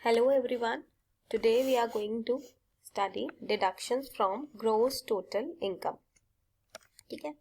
Hello everyone. Today we are going to study deductions from gross total income. ठीक है.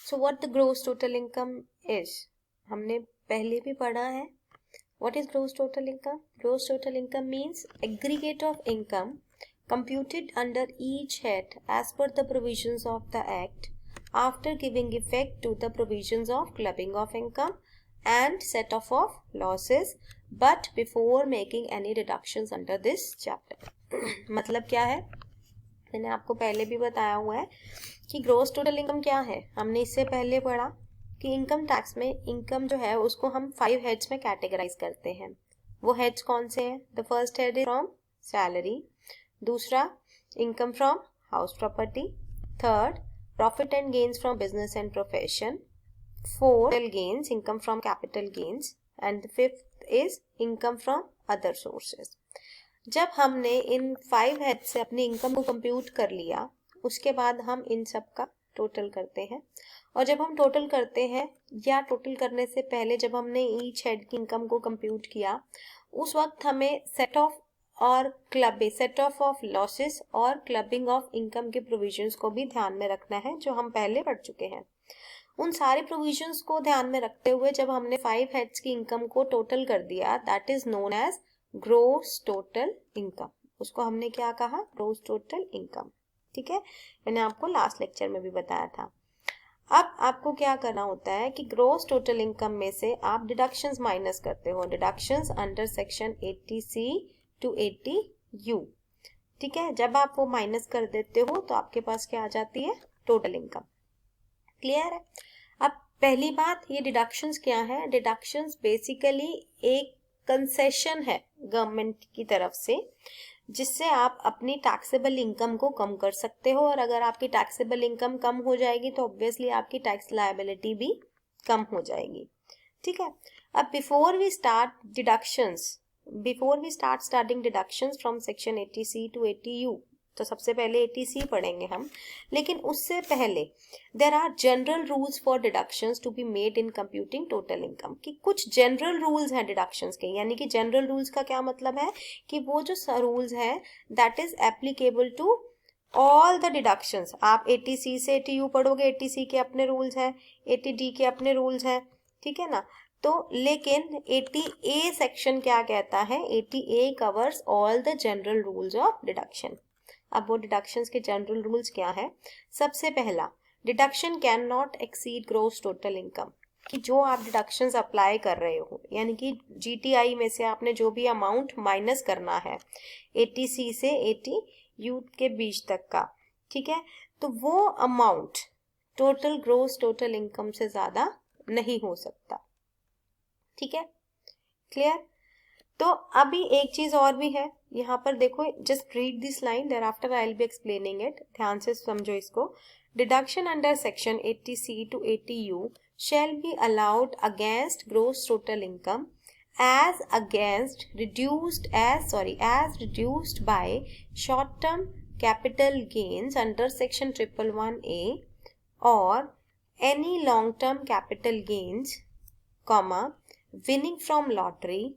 So what the gross total income is? हमने पहले भी पढ़ा है. What is gross total income? Gross total income means aggregate of income computed under each head as per the provisions of the Act after giving effect to the provisions of clubbing of income and set off of losses but before making any deductions under this chapter. मतलब क्या है, मैंने आपको पहले भी बताया हुआ है कि ग्रोस टोटल इनकम क्या है. हमने इससे पहले पढ़ा कि इनकम टैक्स में इनकम जो है उसको हम 5 हेड्स में कैटेगराइज करते हैं. वो हेड्स कौन से हैं? The first head is from salary, दूसरा income from house property, third profit and gains from business and profession, fourth gains, income from capital gains, and the fifth is income from other sources. जब हमने इन 5 head से अपनी income को compute कर लिया उसके बाद हम इन सब का टोटल करते हैं. और जब हम टोटल करते हैं या टोटल करने से पहले जब हमने ईच हेड की इनकम को कंप्यूट किया उस वक्त हमें सेट ऑफ लॉसेस और क्लबिंग ऑफ इनकम के प्रोविजंस को भी ध्यान में रखना है जो हम पहले पढ़ चुके हैं. उन सारे प्रोविजंस को ध्यान में रखते हुए जब हमने 5 हेड्स की इनकम को टोटल कर दिया that is known as gross total income. उसको हमने क्या कहा? Gross total income. ठीक है, मैंने आपको लास्ट लेक्चर में भी बताया था. अब आपको क्या करना होता है कि ग्रोस टोटल इनकम में से आप डिडक्शंस माइनस करते हो. Deductions under section 80C to 80U. ठीक है, जब आप वो माइनस कर देते हो तो आपके पास क्या आ जाती है? Total income. क्लियर है? अब पहली बात, ये डिडक्शंस क्या है? डिडक्शंस बेसिकली एक कंसेशन है गवर्नमेंट की तरफ से जिससे आप अपनी टैक्सेबल इनकम को कम कर सकते हो. और अगर आपकी टैक्सेबल इनकम कम हो जाएगी तो ऑब्वियसली आपकी टैक्स लायबिलिटी भी कम हो जाएगी. ठीक है, अब before we start starting deductions from section 80C to 80U, तो सबसे पहले 80C पढ़ेंगे हम. लेकिन उससे पहले there are general rules for deductions to be made in computing total income. कि कुछ जनरल रूल्स हैं डिडक्शंस के. यानी कि जनरल रूल्स का क्या मतलब है कि वो जो रूल्स हैं that is applicable to all the deductions. आप 80C से 80U पढ़ोगे, 80C के अपने रूल्स हैं, 80D के अपने रूल्स हैं. ठीक है ना? तो लेकिन 80A सेक्शन क्या कहता है? 80A covers all the general rules of deduction. अब वो डिडक्शंस के जनरल रूल्स क्या है? सबसे पहला, deduction can not exceed gross total income. कि जो आप डिडक्शंस अप्लाई कर रहे हो यानी कि GTI में से आपने जो भी अमाउंट माइनस करना है 80C से 80U के बीच तक का, ठीक है, तो वो amount total gross total income से ज्यादा नहीं हो सकता. ठीक है, क्लियर? तो अभी एक चीज और भी है यहाँ पर देखो, just read this line thereafter I will be explaining it. ध्यान से समझो इसको. Deduction under section 80C to 80U shall be allowed against gross total income as reduced by short term capital gains under section 111A or any long term capital gains, winning from lottery,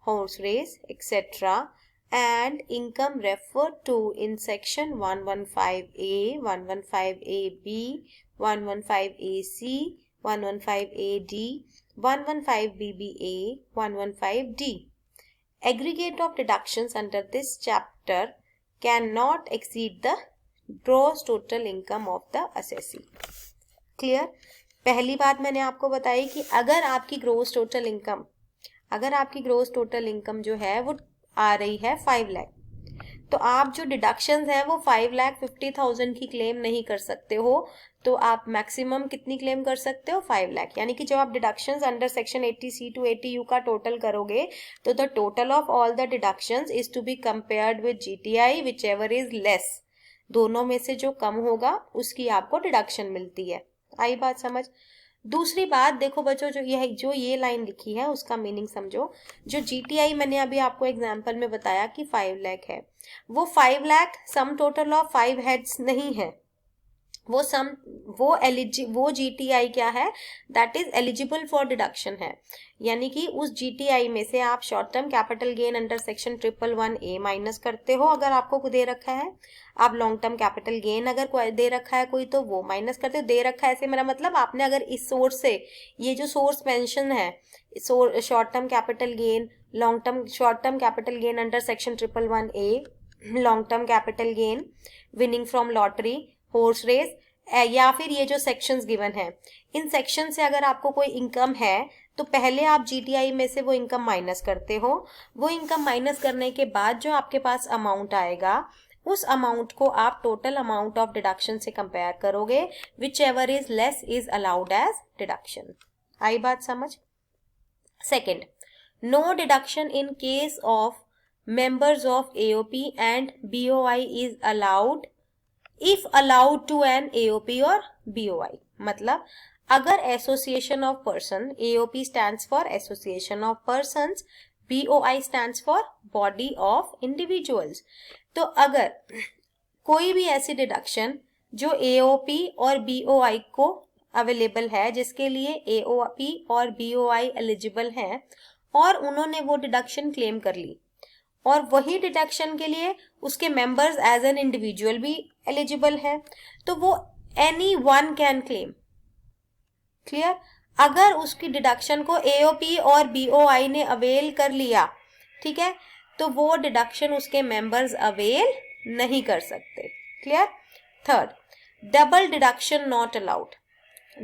horse race, etc. and income referred to in section 115A, 115AB, 115AC, 115AD, 115BBA, 115D. Aggregate of deductions under this chapter cannot exceed the gross total income of the assessee. Clear? पहली बात मैंने आपको बताई कि अगर आपकी gross total income जो है वो आ रही है 5 लाख, तो आप जो डिडक्शंस हैं वो 5,50,000 की क्लेम नहीं कर सकते हो. तो आप मैक्सिमम कितनी क्लेम कर सकते हो? 5 लाख. यानी कि जब आप deductions under section 80C to 80U का टोटल करोगे तो the total of all the deductions is to be compared with GTI whichever is less. दोनों में से जो कम होगा उसकी आपको डिडक्शन मिलती है. आई बात समझ? दूसरी बात देखो बच्चों, जो ये लाइन लिखी है उसका मीनिंग समझो. जो GTI मैंने अभी आपको एग्जांपल में बताया कि 5 लाख है, वो 5 lakh sum total of 5 heads नहीं है. वो GTI क्या है, that is eligible for deduction है, यानी कि उस GTI में से आप short term capital gain under section 111A minus करते हो अगर आपको दे रखा है, आप लॉन्ग टर्म कैपिटल गेन अगर कोई दे रखा है कोई तो वो माइनस करते हो। दे रखा है ऐसे मेरा मतलब आपने अगर इस सोर्स से, ये जो सोर्स मेंशन है short term capital gain, long term short term capital gain under section 111A, long term capital gain, winning from lottery, horse race, या फिर ये जो सेक्शंस गिवन है, इन सेक्शन से अगर आपको कोई इनकम है तो पहले आप GTI में से वो इनकम माइनस करते हो। वो इनकम माइनस करने के बाद जो आपके पास अमाउंट आएगा उस अमाउंट को आप टोटल अमाउंट ऑफ डिडक्शन से कंपेयर करोगे, whichever is less is allowed as deduction. आई बात समझ? Second, no deduction in case of members of AOP and BOI is allowed if allowed to an AOP or BOI। मतलब अगर association of person, AOP stands for association of persons, BOI stands for body of individuals, तो अगर कोई भी ऐसी deduction जो AOP और BOI को अवेलेबल है, जिसके लिए AOP और BOI एलिजिबल हैं और उन्होंने वो डिडक्शन क्लेम कर ली और वही डिडक्शन के लिए उसके मेंबर्स एज एन इंडिविजुअल भी एलिजिबल है, तो वो any one can claim. Clear? अगर उसकी डिडक्शन को AOP और BOI ने अवेल कर लिया, ठीक है, तो वो डिडक्शन उसके मेंबर्स अवेल नहीं कर सकते। Clear? Third, double deduction not allowed.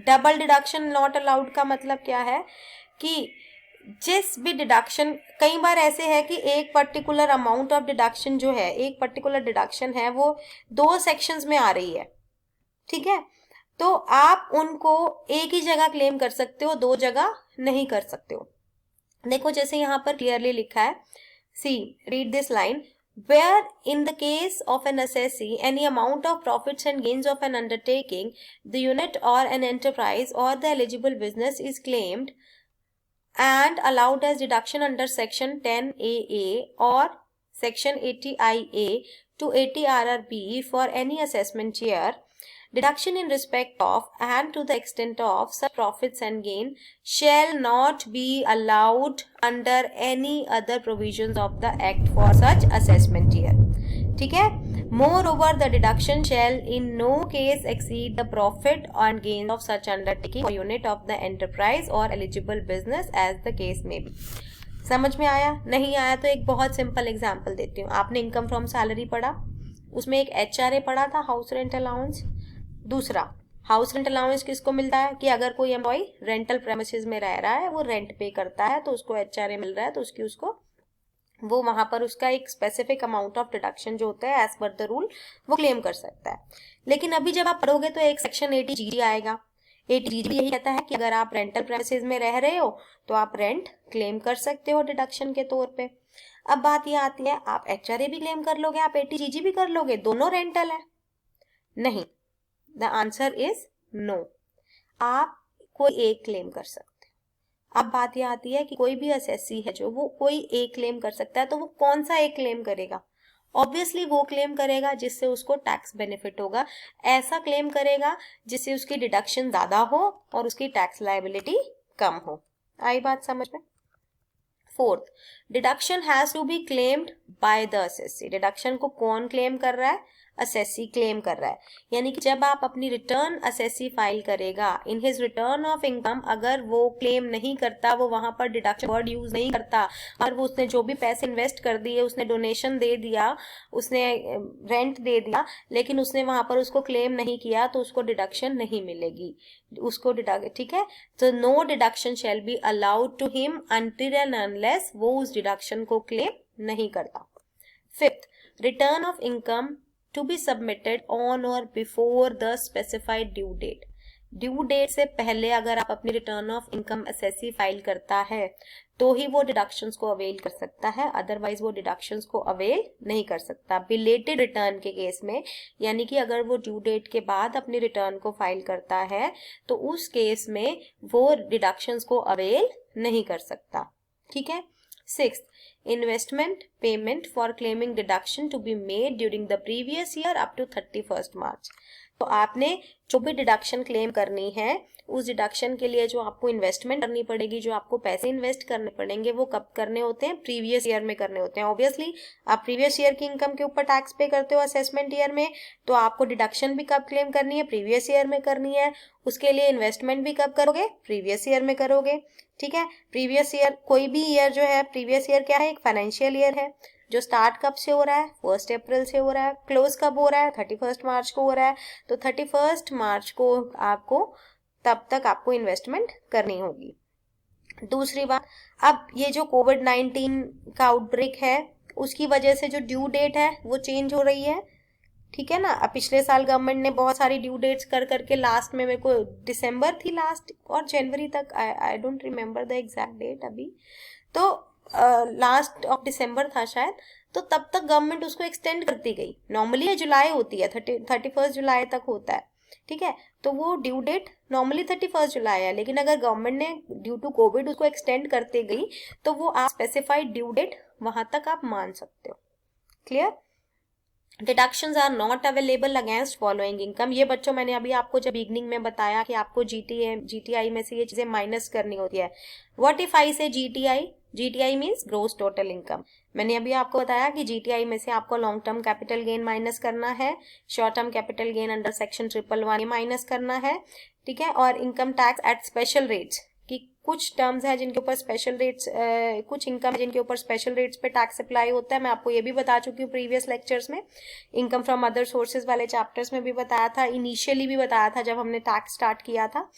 Double deduction not allowed का मतलब क्या है कि जिस भी डिडक्शन, कई बार ऐसे है कि एक पर्टिकुलर अमाउंट ऑफ डिडक्शन जो है, एक पर्टिकुलर डिडक्शन है वो 2 सेक्शंस में आ रही है, ठीक है, तो आप उनको एक ही जगह क्लेम कर सकते हो, 2 जगह नहीं कर सकते हो। देखो जैसे यहाँ पर क्लियरली लिखा है, see read this line, where in the case of an assessee any amount of profits and gains of an undertaking, the unit or an enterprise or the eligible business is claimed and allowed as deduction under section 10AA or section 80IA to 80 RRB for any assessment year, deduction in respect of and to the extent of such profits and gain shall not be allowed under any other provisions of the act for such assessment year। ठीक है? Moreover, the deduction shall in no case exceed the profit and gain of such undertaking or unit of the enterprise or eligible business as the case may be। समझ में आया? नहीं आया तो एक बहुत सिंपल एग्जाम्पल देती हूँ। आपने इनकम फ्रॉम सैलरी पढ़ा, उसमें एक HRA पढ़ा था, हाउस रेंट अलाउंस। दूसरा, हाउस रेंट अलाउंस किसको मिलता है कि अगर कोई एम्प्लॉय रेंटल प्रेमिसेस में रह रहा है, वो रेंट पे करता है तो उसको HRA मिल रहा है, तो उसको वो वहां पर उसका एक स्पेसिफिक अमाउंट ऑफ डिडक्शन जो होता है एज पर द रूल वो क्लेम कर सकता है। लेकिन अभी जब आप पढ़ोगे तो एक सेक्शन 80G आएगा। 80G यही कहता है कि अगर आप रेंटल प्रेमिसेस में रह रहे हो तो आप रेंट क्लेम कर सकते हो डिडक्शन के तौर पे। अब बात ये आती है, आप HRA भी क्लेम कर लोगे, आप 80G भी कर लोगे, दोनों रेंटल है? नहीं, द आंसर इज नो, आप कोई एक क्लेम कर सकते। अब बात यह आती है कि कोई भी असेसी है जो वो कोई एक क्लेम कर सकता है, तो वो कौन सा एक क्लेम करेगा? ऑब्वियसली वो क्लेम करेगा जिससे उसको टैक्स बेनिफिट होगा, ऐसा क्लेम करेगा जिससे उसकी डिडक्शन ज्यादा हो और उसकी टैक्स लायबिलिटी कम हो। आई बात समझ में? Fourth, deduction has to be claimed by the assessee. Deduction को कौन क्लेम कर रहा है? असेसी क्लेम कर रहा है। यानी कि जब आप अपनी रिटर्न असेसी फाइल करेगा, in his return of income अगर वो क्लेम नहीं करता, वो वहां पर डिडक्शन वर्ड यूज नहीं करता, और वो उसने जो भी पैसे इन्वेस्ट कर दिए, उसने डोनेशन दे दिया, उसने रेंट दे दिया, लेकिन उसने वहां पर उसको क्लेम नहीं किया, तो उसको डिडक्शन नहीं मिलेगी, उसको डिडक्ट, ठीक है। तो no deduction shall be allowed to him until and unless वो उस डिडक्शन को क्लेम नहीं करता। Fifth, return of income to be submitted on or before the specified due date। Due date से पहले अगर आप अपनी return of income assessee file करता है तो ही वो डिडक्शंस को अवेल कर सकता है, अदरवाइज वो डिडक्शंस को अवेल नहीं कर सकता। बिलेटेड रिटर्न के केस में, यानी कि अगर वो ड्यू डेट के बाद अपनी रिटर्न को फाइल करता है तो उस केस में वो डिडक्शंस को अवेल नहीं कर सकता। ठीक है। Sixth, investment payment for claiming deduction to be made during the previous year up to 31st March। तो आपने जो भी डिडक्शन क्लेम करनी है उस डिडक्शन के लिए जो आपको इन्वेस्टमेंट करनी पड़ेगी, जो आपको पैसे इन्वेस्ट करने पड़ेंगे, वो कब करने होते हैं? प्रीवियस ईयर में करने होते हैं। ऑब्वियसली आप प्रीवियस ईयर की इनकम के ऊपर टैक्स पे करते हो असेसमेंट ईयर में, तो आपको डिडक्शन भी कब क्लेम करनी है? प्रीवियस ईयर में करनी है। उसके लिए इन्वेस्टमेंट भी कब करोगे? प्रीवियस ईयर में करोगे। ठीक है, प्रीवियस ईयर, कोई भी ईयर जो है, प्रीवियस ईयर क्या है? एक फाइनेंशियल ईयर है जो स्टार्ट कब से हो रहा है? 1 अप्रैल से हो रहा है। क्लोज कब हो रहा है? 31 मार्च को हो रहा है। तो 31 मार्च को आपको, तब तक आपको इन्वेस्टमेंट करनी होगी। दूसरी बात, अब ये जो कोविड-19 का आउटब्रेक है उसकी वजह से जो ड्यू डेट है वो चेंज हो रही है। ठीक है ना, अब पिछले साल गवर्नमेंट ने बहुत सारी ड्यू डेट्स कर करके लास्ट में, मेरे को दिसंबर थी लास्ट और जनवरी तक, I don't remember the exact date अभी, तो लास्ट ऑफ दिसंबर था शायद, तो तब तक गवर्नमेंट उसको एक्सटेंड करती गई। नॉर्मली जुलाई होती है, 31 जुलाई तक होता है। ठीक है, तो वो ड्यू डेट नॉर्मली 31 जुलाई है, लेकिन अगर गवर्नमेंट ने ड्यू टू कोविड उसको एक्सटेंड करते गई तो वो आप स्पेसिफाइड ड्यू डेट वहां तक आप मान सकते हो। Clear? Deductions are not available against following income. ये बच्चों मैंने अभी आपको जब बिगनिंग में बताया कि आपको जीटीआई में से ये चीजें माइनस करनी होती है। What if I say GTI? GTI means gross total income. मैंने अभी आपको बताया कि जीटीआई में से आपको long term capital gain minus करना है, short term capital gain under section 111 minus करना है। ठीक है, और income tax at special rates, कि कुछ टर्म्स हैं जिनके ऊपर स्पेशल रेट्स, कुछ इनकम जिनके ऊपर स्पेशल रेट्स पे टैक्स अप्लाई होता है। मैं आपको ये भी बता चुकी हूँ प्रीवियस लेक्चर्स में, इनकम फ्रॉम अदर सोर्सेज वाले चैप्टर्स में भी बताया था, इनिशियली भी बताया था जब हमने टैक्स स्टार्ट किया था।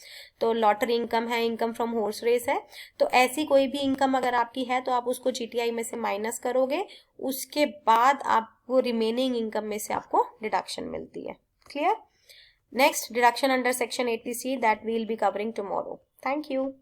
तो लॉटरी इनकम है, इनकम फ्रॉम हॉर्स रेस है, तो ऐसी कोई भी इनकम अगर आपकी है तो आप उसको जीटीआई में से माइनस करोगे, उसके बाद आपको रिमेनिंग इनकम में से आपको डिडक्शन मिलती है। Clear? Next, deduction under section 80C that we will be covering tomorrow. Thank you.